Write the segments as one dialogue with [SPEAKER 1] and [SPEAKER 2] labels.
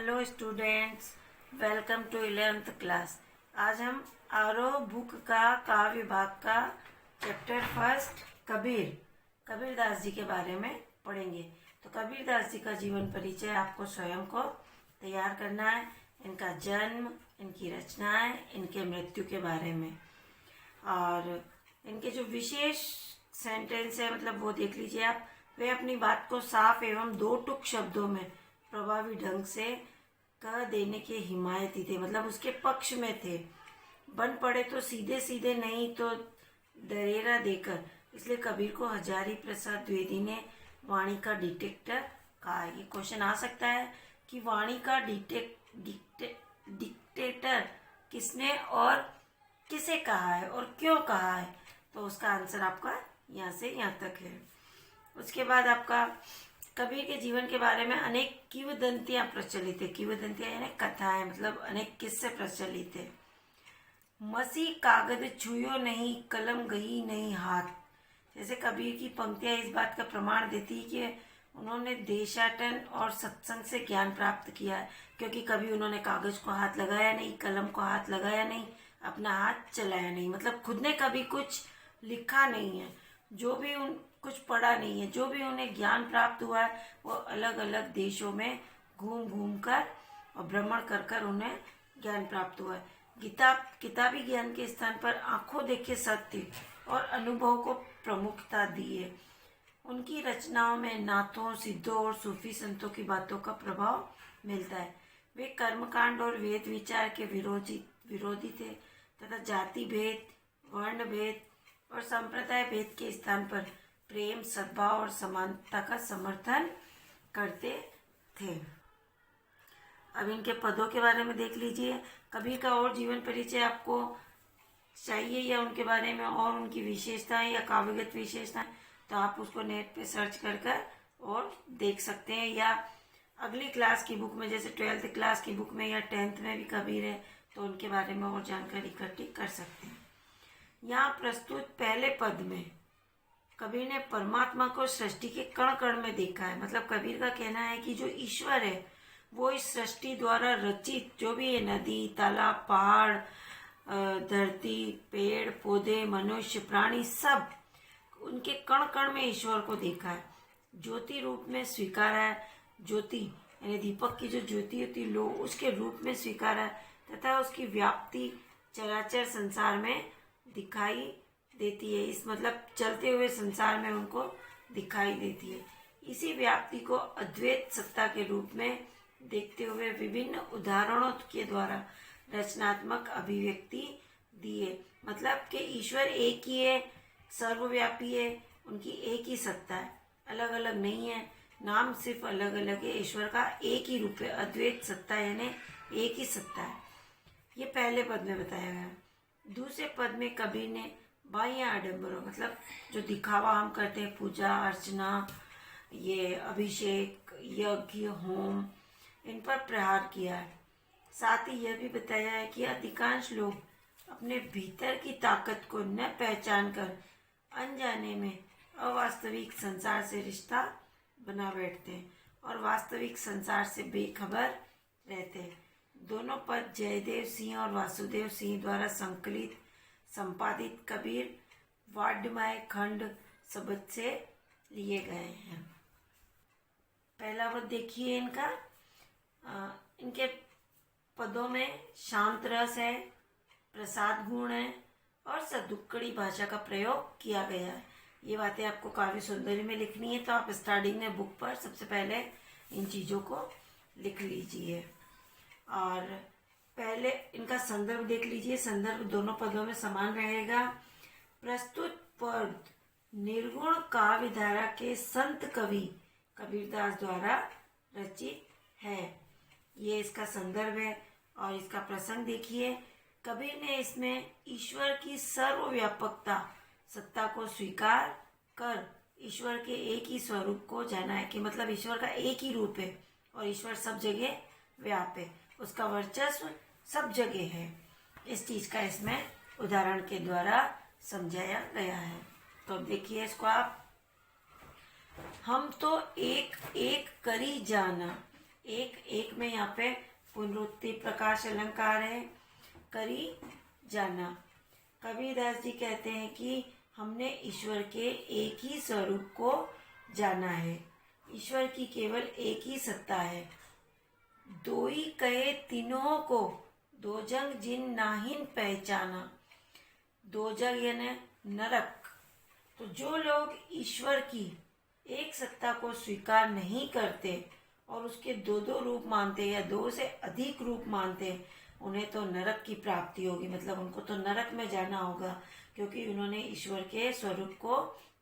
[SPEAKER 1] Hello students, welcome to 11th class. आज हम आरोह बुक का काव्य विभाग का चैप्टर फर्स्ट कबीरदास जी के बारे में पढ़ेंगे। तो कबीरदास जी का जीवन परिचय आपको स्वयं को तैयार करना है। इनका जन्म, इनकी रचनाएं, इनके मृत्यु के बारे में और इनके जो विशेष सेंटेंस है मतलब वो देख लीजिए आप। वे अपनी बात को साफ एवं दो टुक शब्दों में प्रभावी ढंग से कह देने के हिमायती थे, मतलब उसके पक्ष में थे। बन पड़े तो सीधे सीधे नहीं तो दरेरा देकर, इसलिए कबीर को हजारी प्रसाद द्विवेदी ने वाणी का डिटेक्टर कहा। ये क्वेश्चन आ सकता है कि वाणी का डिक्टेटर किसने और किसे कहा है और क्यों कहा है, तो उसका आंसर आपका यहाँ से यहाँ तक है। उसके बाद आपका कबीर के जीवन के बारे में अनेक किंवदंतियां प्रचलित है। किंवदंतियां यानी कथाएं, मतलब अनेक किस्से प्रचलित है। मसी कागज छुयो नहीं, कलम गई नहीं हाथ। जैसे कबीर की पंक्तियां इस बात का प्रमाण देती है कि उन्होंने देशाटन और सत्संग से ज्ञान प्राप्त किया है, क्योंकि कभी उन्होंने कागज को हाथ लगाया नहीं, कलम को हाथ लगाया नहीं, अपना हाथ चलाया नहीं, मतलब खुद ने कभी कुछ लिखा नहीं है, जो भी कुछ पढ़ा नहीं है। जो भी उन्हें ज्ञान प्राप्त हुआ है वो अलग अलग देशों में घूम घूम कर और भ्रमण कर कर उन्हें ज्ञान प्राप्त हुआ है। किताबी ज्ञान के स्थान पर आंखों देखे सत्य और अनुभव को प्रमुखता दी है। उनकी रचनाओं में नाथों, सिद्धों और सूफी संतों की बातों का प्रभाव मिलता है। वे कर्मकांड और वेद विचार के विरोधी थे तथा जाति भेद, वर्ण भेद और संप्रदाय भेद के स्थान पर प्रेम, सद्भाव और समानता का समर्थन करते थे। अब इनके पदों के बारे में देख लीजिए। कबीर का और जीवन परिचय आपको चाहिए या उनके बारे में और उनकी विशेषताएं या काव्यगत विशेषताएं, तो आप उसको नेट पे सर्च कर और देख सकते हैं, या अगली क्लास की बुक में जैसे 12th क्लास की बुक में या 10th में भी कबीर है तो उनके बारे में और जानकारी इकट्ठी कर सकते हैं। यहाँ प्रस्तुत पहले पद में कबीर ने परमात्मा को सृष्टि के कण कण में देखा है। मतलब कबीर का कहना है कि जो ईश्वर है वो इस सृष्टि द्वारा रचित जो भी है, नदी, तालाब, पहाड़, धरती, पेड़ पौधे, मनुष्य, प्राणी, सब उनके कण कण में ईश्वर को देखा है। ज्योति रूप में स्वीकारा है। ज्योति यानी दीपक की जो ज्योति होती लो, उसके रूप में स्वीकारा है तथा उसकी व्याप्ति चराचर संसार में दिखाई देती है। इस मतलब चलते हुए संसार में उनको दिखाई देती है। इसी व्याप्ति को अद्वैत सत्ता के रूप में देखते हुए विभिन्न उदाहरणों के द्वारा रचनात्मक अभिव्यक्ति दी है। मतलब कि ईश्वर एक ही है, सर्वव्यापी है, उनकी एक ही सत्ता है, अलग अलग नहीं है, नाम सिर्फ अलग अलग है। ईश्वर का एक ही रूप है, अद्वैत सत्ता यानी एक ही सत्ता है। ये पहले पद में बताया गया। दूसरे पद में कबीर ने बाह्य आडंबरों, मतलब जो दिखावा हम करते हैं, पूजा अर्चना, ये अभिषेक, यज्ञ, होम, इन पर प्रहार किया है। साथ ही यह भी बताया है कि अधिकांश लोग अपने भीतर की ताकत को न पहचान कर अनजाने में अवास्तविक संसार से रिश्ता बना बैठते हैं और वास्तविक संसार से बेखबर रहते हैं। दोनों पद जयदेव सिंह और वासुदेव सिंह द्वारा संकलित संपादित कबीर वाड्मय खंड शब्द से लिए गए हैं। पहला पद देखिए इनका। इनके पदों में शांत रस है, प्रसाद गुण है और सदुक्कड़ी भाषा का प्रयोग किया गया है। ये बातें आपको काव्य सौंदर्य में लिखनी है, तो आप स्टार्टिंग में बुक पर सबसे पहले इन चीज़ों को लिख लीजिए। और पहले इनका संदर्भ देख लीजिए। संदर्भ दोनों पदों में समान रहेगा। प्रस्तुत पद निर्गुण काव्य धारा के संत कवि कबीरदास द्वारा रचित है। ये इसका संदर्भ है। और इसका प्रसंग देखिए। कबीर ने इसमें ईश्वर की सर्वव्यापकता सत्ता को स्वीकार कर ईश्वर के एक ही स्वरूप को जाना है, कि मतलब ईश्वर का एक ही रूप है और ईश्वर सब जगह व्याप है, उसका वर्चस्व सब जगह है। इस चीज का इसमें उदाहरण के द्वारा समझाया गया है। तो देखिए इसको आप। हम तो एक एक करी जाना, एक एक में यहाँ पे पुनरुक्ति प्रकाश अलंकार है। करी जाना, कबीरदास जी कहते हैं कि हमने ईश्वर के एक ही स्वरूप को जाना है। ईश्वर की केवल एक ही सत्ता है। दो ही कहे तीनों को, दो जग जिन नाहिन पहचाना। दो जग यानी नरक। तो जो लोग ईश्वर की एक सत्ता को स्वीकार नहीं करते और उसके दो दो रूप मानते या दो से अधिक रूप मानते, उन्हें तो नरक की प्राप्ति होगी, मतलब उनको तो नरक में जाना होगा, क्योंकि उन्होंने ईश्वर के स्वरूप को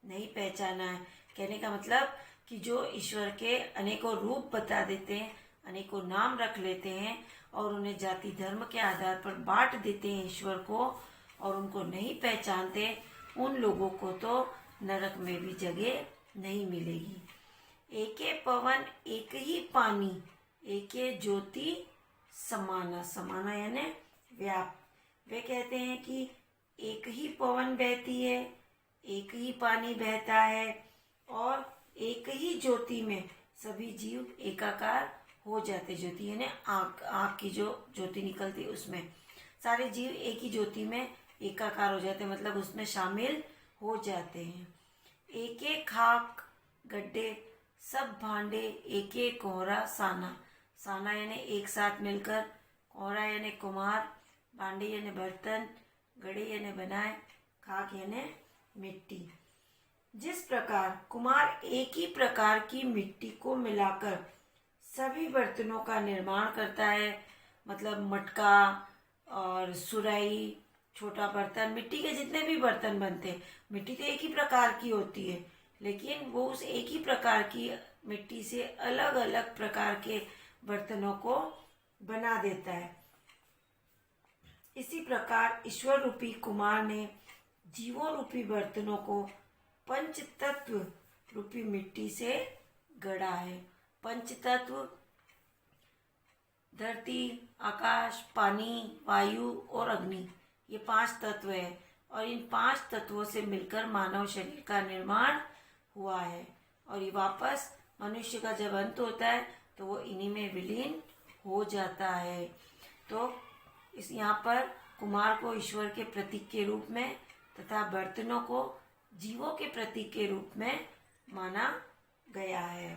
[SPEAKER 1] नहीं पहचाना है। कहने का मतलब कि जो ईश्वर के अनेकों रूप बता देते हैं, अनेकों नाम रख लेते हैं और उन्हें जाति धर्म के आधार पर बांट देते हैं ईश्वर को, और उनको नहीं पहचानते, उन लोगों को तो नरक में भी जगह नहीं मिलेगी। एके पवन एक ही पानी, एके ज्योति समाना। समाना यानी व्याप। वे कहते हैं कि एक ही पवन बहती है, एक ही पानी बहता है और एक ही ज्योति में सभी जीव एकाकार हो जाते। ज्योति यानी आँख, आँख की जो ज्योति निकलती उसमें सारे जीव एक ही ज्योति में एकाकार हो जाते, मतलब उसमें शामिल हो जाते हैं। एक एक खाक गड्ढे सब भांडे, एक एक कोहरा साना। साना यानी एक साथ मिलकर, कोहरा यानी कुम्हार, भांडे यानी बर्तन, गड़े यानी बनाए, खाक यानी मिट्टी। जिस प्रकार कुम्हार एक ही प्रकार की मिट्टी को मिलाकर सभी बर्तनों का निर्माण करता है, मतलब मटका और सुराही, छोटा बर्तन, मिट्टी के जितने भी बर्तन बनते हैं, मिट्टी तो एक ही प्रकार की होती है, लेकिन वो उस एक ही प्रकार की मिट्टी से अलग अलग प्रकार के बर्तनों को बना देता है। इसी प्रकार ईश्वर रूपी कुमार ने जीवों रूपी बर्तनों को पंच तत्व रूपी मिट्टी से गढ़ा है। पंच तत्व धरती, आकाश, पानी, वायु और अग्नि, ये 5 तत्व है और इन 5 तत्वों से मिलकर मानव शरीर का निर्माण हुआ है। और ये वापस मनुष्य का जब अंत होता है तो वो इन्हीं में विलीन हो जाता है। तो इस यहाँ पर कुम्हार को ईश्वर के प्रतीक के रूप में तथा बर्तनों को जीवों के प्रतीक के रूप में माना गया है।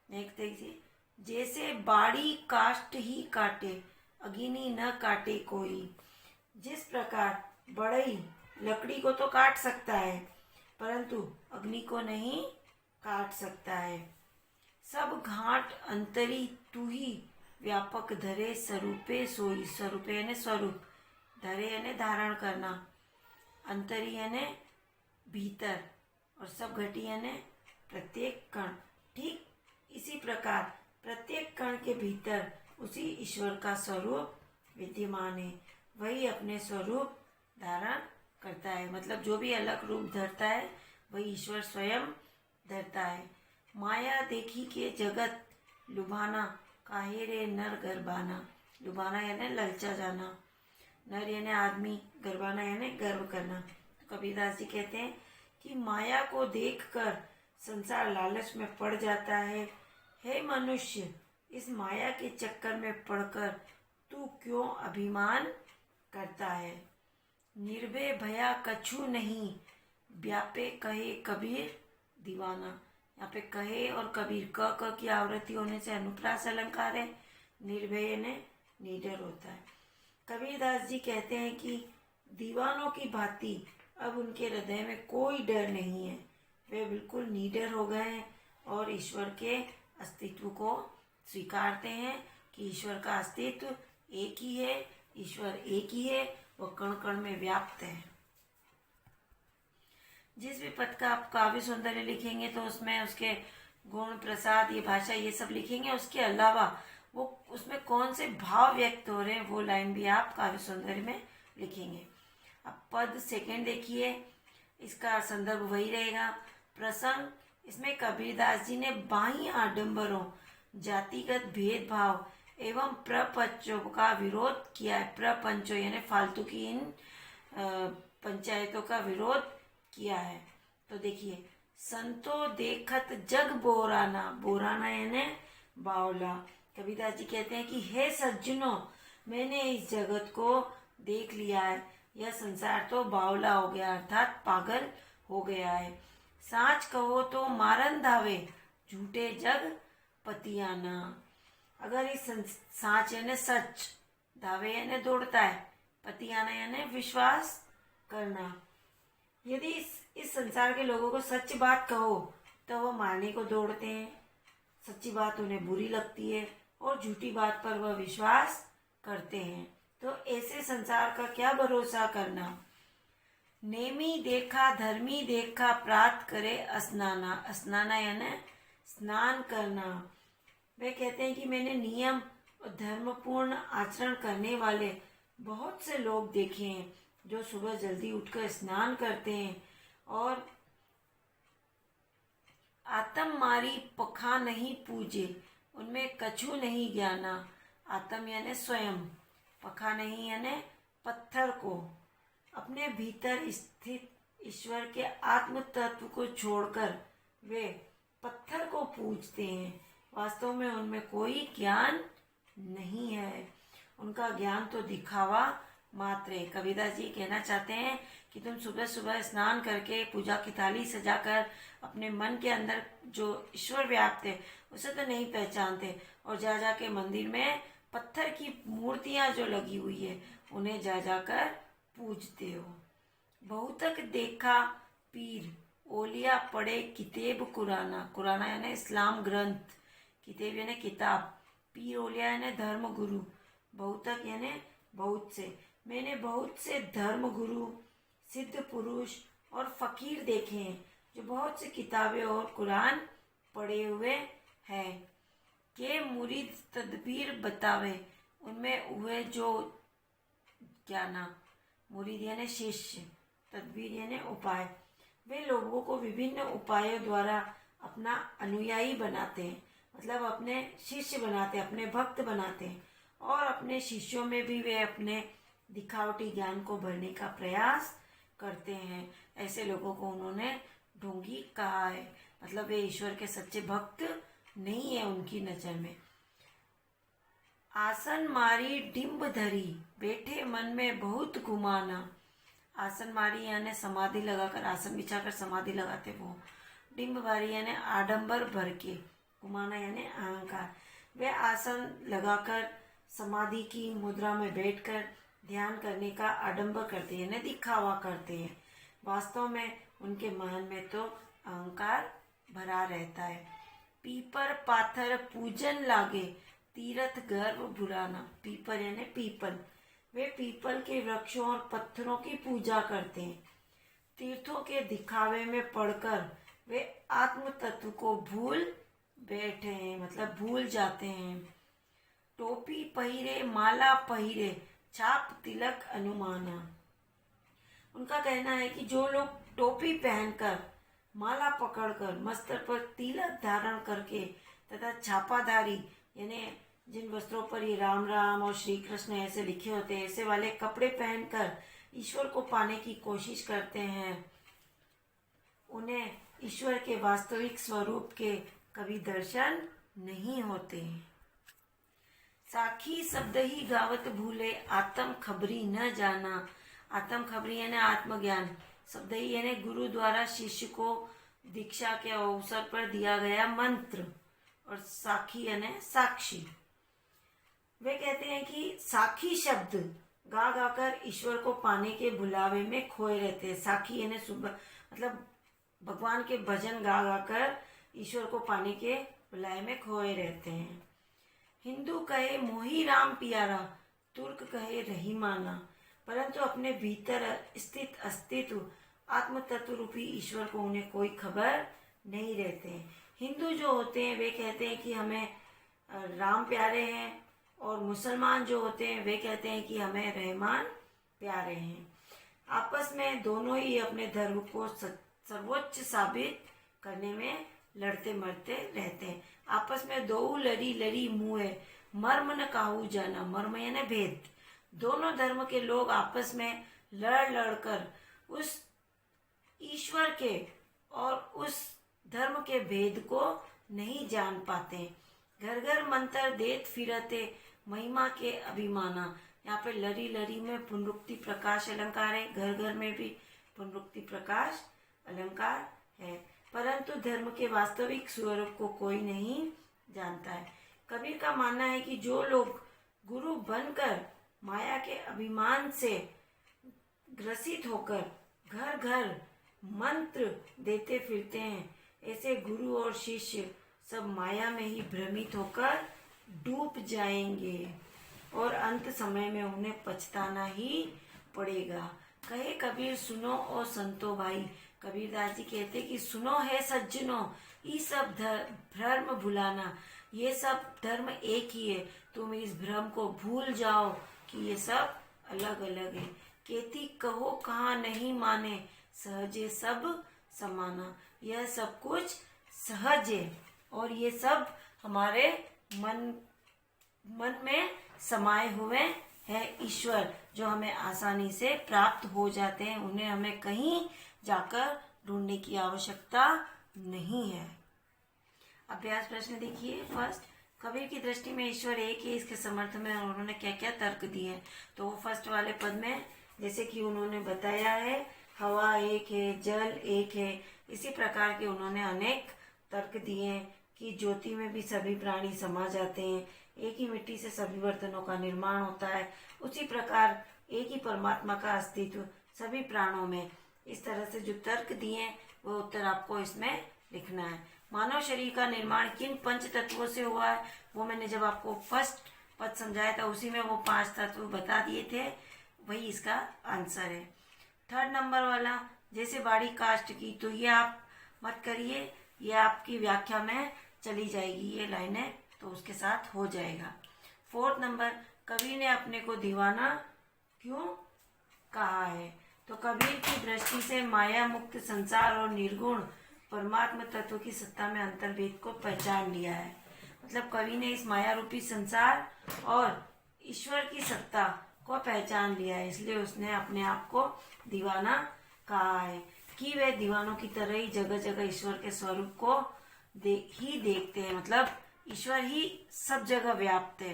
[SPEAKER 1] नेक्स्ट देखिए, जैसे बाड़ी काष्ठ ही काटे, अग्नि न काटे कोई। जिस प्रकार बढ़ई लकड़ी को तो काट सकता है परंतु अग्नि को नहीं काट सकता है। सब घाट अंतरी तू ही, व्यापक धरे स्वरूपे सोई। स्वरूपे यानी स्वरूप, धरे यानी धारण करना, अंतरी यानी भीतर और सब घटी यानी प्रत्येक कण। ठीक इसी प्रकार प्रत्येक कण के भीतर उसी ईश्वर का स्वरूप विद्यमान है, वही अपने स्वरूप धारण करता है, मतलब जो भी अलग रूप धरता है वही ईश्वर स्वयं धरता है। माया देखी के जगत लुभाना, काहे रे नर गर्भाना। लुभाना यानी ललचा जाना, नर यानी आदमी, गर्भाना यानी गर्व करना। तो कबीरदास जी कहते हैं कि माया को देखकर संसार लालच में पड़ जाता है। हे मनुष्य, इस माया के चक्कर में पड़कर तू क्यों अभिमान करता है। निर्भय भया कछु नहीं, व्यापे कहे कबीर दीवाना। यहाँ पे कहे और कबीर क की आवृत्ति होने से अनुप्रास अलंकार है। निर्भय ने निडर होता है। कबीरदास जी कहते हैं कि दीवानों की भांति अब उनके हृदय में कोई डर नहीं है, वे बिल्कुल निडर हो गए हैं और ईश्वर के अस्तित्व को स्वीकारते हैं कि ईश्वर का अस्तित्व एक ही है, ईश्वर एक ही है, वो कण कण में व्याप्त है। जिस भी पद का आप काव्य सौंदर्य लिखेंगे तो उसमें उसके गुण, प्रसाद, ये भाषा, ये सब लिखेंगे। उसके अलावा वो उसमें कौन से भाव व्यक्त हो रहे हैं वो लाइन भी आप काव्य सौंदर्य में लिखेंगे। अब पद सेकंड देखिए, इसका संदर्भ वही रहेगा। प्रसंग, इसमें कबीरदास जी ने बाह्य आडंबरों, जातिगत भेदभाव एवं प्रपंचों का विरोध किया है। प्रपंचों यानी फालतू की इन पंचायतों का विरोध किया है। तो देखिए, संतो देखत जग बोराना, बोराना यानी बावला, कबीरदास जी कहते हैं कि हे सज्जनों, मैंने इस जगत को देख लिया है। यह संसार तो बावला हो गया, अर्थात पागल हो गया है। साच कहो तो मारन धावे, झूठे जग पतियाना। अगर इस साच यानी सच, धावे यानी दौड़ता है, पतियाना यानी विश्वास करना। यदि इस संसार के लोगों को सच बात कहो तो वह मारने को दौड़ते हैं, सच्ची बात उन्हें बुरी लगती है और झूठी बात पर वह विश्वास करते हैं। तो ऐसे संसार का क्या भरोसा करना। नेमी देखा धर्मी देखा, प्रात करे स्नाना। स्नाना यानी स्नान करना। वे कहते हैं कि मैंने नियम और धर्मपूर्ण आचरण करने वाले बहुत से लोग देखे हैं जो सुबह जल्दी उठकर स्नान करते हैं और आत्म मारी पखा नहीं पूजे, उनमें कछु नहीं ज्ञाना। आत्म यानी स्वयं, पखा नहीं यानी पत्थर को। अपने भीतर स्थित ईश्वर के आत्म तत्व को छोड़कर वे पत्थर को पूजते हैं। वास्तव में उनमें कोई ज्ञान नहीं है, उनका ज्ञान तो दिखावा मात्र है। कबीरदास जी कहना चाहते हैं कि तुम सुबह सुबह स्नान करके पूजा की थाली सजाकर अपने मन के अंदर जो ईश्वर व्याप्त है उसे तो नहीं पहचानते, और जा जाके मंदिर में पत्थर की मूर्तियां जो लगी हुई है उन्हें जा जाकर पूजते हो। बहुतक देखा पीर, ओलिया पढ़े किताब कुराना। कुराना यानी इस्लाम ग्रंथ, किताब यानी किताब, पीर ओलिया यानी धर्म गुरु, बहुतक यानी बहुत से। मैंने बहुत से धर्म गुरु, सिद्ध पुरुष और फकीर देखे हैं जो बहुत सी किताबें और कुरान पढ़े हुए हैं। के मुरीद तदबीर बतावे, उनमें हुए जो ज्ञाना। मुरीद यानी शिष्य, तदबीर यानी उपाय। वे लोगों को विभिन्न उपायों द्वारा अपना अनुयायी बनाते हैं, मतलब अपने शिष्य बनाते हैं, अपने भक्त बनाते हैं, और अपने शिष्यों में भी वे अपने दिखावटी ज्ञान को भरने का प्रयास करते हैं। ऐसे लोगों को उन्होंने ढोंगी कहा है, मतलब वे ईश्वर के सच्चे भक्त नहीं है उनकी नजर में। आसन मारी डिम्ब धरी, बैठे मन में बहुत गुमाना। आसन मारी यानी समाधि लगाकर, आसन बिछाकर समाधि लगाते वो। डिम्ब भारी यानी आडंबर भर के, गुमाना यानी अहंकार। वे आसन लगाकर समाधि की मुद्रा में बैठकर ध्यान करने का आडंबर करते हैं, यानी दिखावा करते हैं। वास्तव में उनके मन में तो अहंकार भरा रहता है। पीपर पाथर पूजन लागे, तीर्थ गर्भ बुलाना। पीपर यानी पीपल, वे पीपल के वृक्षों और पत्थरों की पूजा करते हैं। तीर्थों के दिखावे में पड़कर वे आत्म तत्व को भूल बैठे हैं, मतलब भूल जाते हैं। टोपी पहिरे माला पहिरे, छाप तिलक अनुमाना। उनका कहना है कि जो लोग टोपी पहनकर, माला पकड़कर, मस्तक पर तिलक धारण करके तथा छापाधारी यानी जिन वस्त्रों पर ये राम राम और श्री कृष्ण ऐसे लिखे होते हैं, ऐसे वाले कपड़े पहनकर ईश्वर को पाने की कोशिश करते हैं, उन्हें ईश्वर के वास्तविक स्वरूप के कभी दर्शन नहीं होते। साखी शब्द ही गावत भूले, आत्म खबरी न जाना। आत्म खबरी यानी आत्मज्ञान, शब्द ही यानी गुरु द्वारा शिष्य को दीक्षा के अवसर पर दिया गया मंत्र, और साखी यानी साक्षी। वे कहते हैं कि साखी शब्द गा गाकर ईश्वर को पाने के बुलावे में खोए रहते हैं। साखी यानी सुबह, मतलब भगवान के भजन गा गाकर ईश्वर को पाने के बुलावे में खोए रहते हैं। हिंदू कहे मोही राम प्यारा, तुर्क कहे रहीमाना, परंतु अपने भीतर स्थित अस्तित्व आत्म तत्व रूपी ईश्वर को उन्हें कोई खबर नहीं रहते हैं। हिंदू जो होते हैं वे कहते हैं कि हमें राम प्यारे हैं, और मुसलमान जो होते हैं वे कहते हैं कि हमें रहमान प्यारे हैं। आपस में दोनों ही अपने धर्म को सर्वोच्च साबित करने में लड़ते मरते रहते हैं। आपस में दो लड़ी लड़ी मुँह, मर्म न काहू जाना। मर्म यानी भेद। दोनों धर्म के लोग आपस में लड़ लड़कर उस ईश्वर के और उस धर्म के भेद को नहीं जान पाते। घर घर मंत्र देत फिरते महिमा के अभिमाना। यहाँ पे लरी लरी में पुनरुक्ति प्रकाश अलंकार है, घर घर में भी पुनरुक्ति प्रकाश अलंकार है। परंतु धर्म के वास्तविक स्वरूप को कोई नहीं जानता है। कबीर का मानना है कि जो लोग गुरु बनकर माया के अभिमान से ग्रसित होकर घर घर मंत्र देते फिरते हैं, ऐसे गुरु और शिष्य सब माया में ही भ्रमित होकर डूब जाएंगे और अंत समय में उन्हें पछताना ही पड़ेगा। कहे कबीर सुनो और संतो भाई। कबीरदास जी कहते कि सुनो है सज्जनों, ये सब भ्रम भुलाना, ये सब धर्म एक ही है, तुम इस भ्रम को भूल जाओ कि ये सब अलग अलग है। केती कहो कहाँ नहीं माने, सहजे सब समाना। यह सब कुछ सहज है और ये सब हमारे मन में समाये हुए हैं ईश्वर, जो हमें आसानी से प्राप्त हो जाते हैं। उन्हें हमें कहीं जाकर ढूंढने की आवश्यकता नहीं है। अभ्यास प्रश्न देखिए। फर्स्ट, कबीर की दृष्टि में ईश्वर एक है, इसके समर्थ में उन्होंने क्या क्या तर्क दिए। तो वो फर्स्ट वाले पद में जैसे कि उन्होंने बताया है, हवा एक है, जल एक है, इसी प्रकार के उन्होंने अनेक तर्क दिए कि ज्योति में भी सभी प्राणी समा जाते हैं, एक ही मिट्टी से सभी बर्तनों का निर्माण होता है, उसी प्रकार एक ही परमात्मा का अस्तित्व सभी प्राणों में। इस तरह से जो तर्क दिए वो उत्तर आपको इसमें लिखना है। मानव शरीर का निर्माण किन पंच तत्वों से हुआ है, वो मैंने जब आपको फर्स्ट पद समझाया था उसी में वो 5 तत्व बता दिए थे, वही इसका आंसर है। थर्ड नंबर वाला, जैसे बाड़ी कास्ट की, तो ये आप मत करिए, ये आपकी व्याख्या में चली जाएगी ये लाइनें, तो उसके साथ हो जाएगा। फोर्थ नंबर, कबीर ने अपने को दीवाना क्यों कहा है। तो कबीर की दृष्टि से माया मुक्त संसार और निर्गुण परमात्मा तत्व की सत्ता में अंतर्भेद को पहचान लिया है। मतलब कवि ने इस माया रूपी संसार और ईश्वर की सत्ता को पहचान लिया है, इसलिए उसने अपने आप को दीवाना कहा है कि वे दीवानों की तरह ही जगह जगह ईश्वर के स्वरूप को देखते हैं। मतलब ईश्वर ही सब जगह व्याप्त है।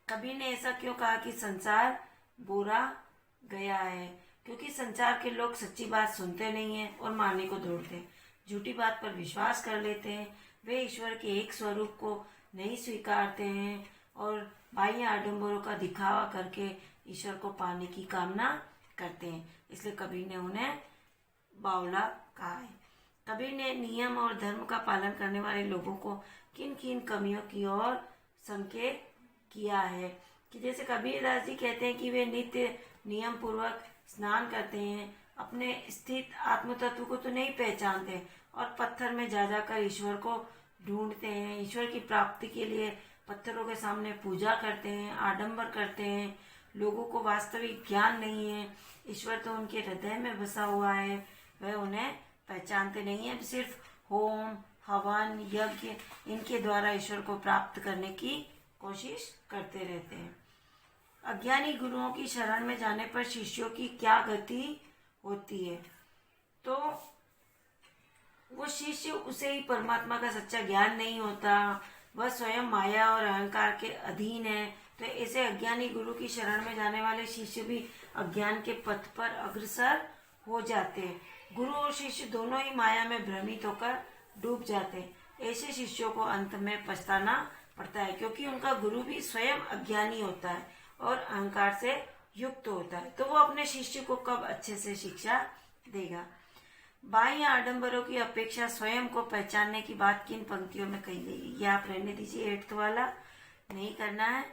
[SPEAKER 1] कबीर ने ऐसा क्यों कहा कि संसार बुरा गया है, क्योंकि संसार के लोग सच्ची बात सुनते नहीं हैं और मानने को दौड़ते हैं, झूठी बात पर विश्वास कर लेते हैं। वे ईश्वर के एक स्वरूप को नहीं स्वीकारते हैं और बाह्य आडंबरों का दिखावा करके ईश्वर को पाने की कामना करते हैं, इसलिए कबीर ने उन्हें बावला कहा है। कबीर ने नियम और धर्म का पालन करने वाले लोगों को किन किन कमियों की ओर संकेत किया है कि जैसे कबीरदास जी कहते हैं कि वे नित्य नियम पूर्वक स्नान करते हैं, अपने स्थित आत्म तत्व को तो नहीं पहचानते और पत्थर में जा जाकर ईश्वर को ढूंढते हैं, ईश्वर की प्राप्ति के लिए पत्थरों के सामने पूजा करते हैं, आडंबर करते हैं। लोगों को वास्तविक ज्ञान नहीं है, ईश्वर तो उनके हृदय में बसा हुआ है, वह उन्हें पहचानते नहीं है, सिर्फ होम हवन यज्ञ इनके द्वारा ईश्वर को प्राप्त करने की कोशिश करते रहते हैं। अज्ञानी गुरुओं की शरण में जाने पर शिष्यों की क्या गति होती है। तो वो शिष्य उसे ही परमात्मा का सच्चा ज्ञान नहीं होता, वह स्वयं माया और अहंकार के अधीन है। तो ऐसे अज्ञानी गुरु की शरण में जाने वाले शिष्य भी अज्ञान के पथ पर अग्रसर हो जाते हैं। गुरु और शिष्य दोनों ही माया में भ्रमित होकर डूब जाते हैं। ऐसे शिष्यों को अंत में पछताना पड़ता है, क्योंकि उनका गुरु भी स्वयं अज्ञानी होता है और अहंकार से युक्त होता है, तो वो अपने शिष्य को कब अच्छे से शिक्षा देगा। बाह्य आडंबरों की अपेक्षा स्वयं को पहचानने की बात किन पंक्तियों में कही गई, ये आप रहने दीजिए, 8th वाला नहीं करना है।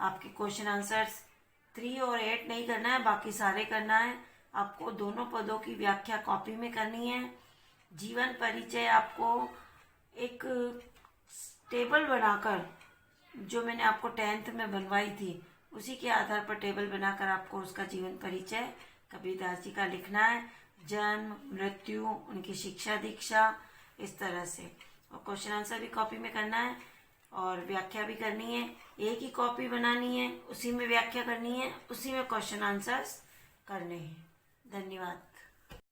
[SPEAKER 1] आपके क्वेश्चन आंसर्स 3 और 8 नहीं करना है, बाकी सारे करना है। आपको दोनों पदों की व्याख्या कॉपी में करनी है। जीवन परिचय आपको एक टेबल बनाकर, जो मैंने आपको 10th में बनवाई थी, उसी के आधार पर टेबल बनाकर आपको उसका जीवन परिचय कबीरदास जी का लिखना है। जन्म, मृत्यु, उनकी शिक्षा दीक्षा, इस तरह से। और क्वेश्चन आंसर भी कॉपी में करना है और व्याख्या भी करनी है। एक ही कॉपी बनानी है, उसी में व्याख्या करनी है, उसी में क्वेश्चन आंसर्स करने हैं। धन्यवाद।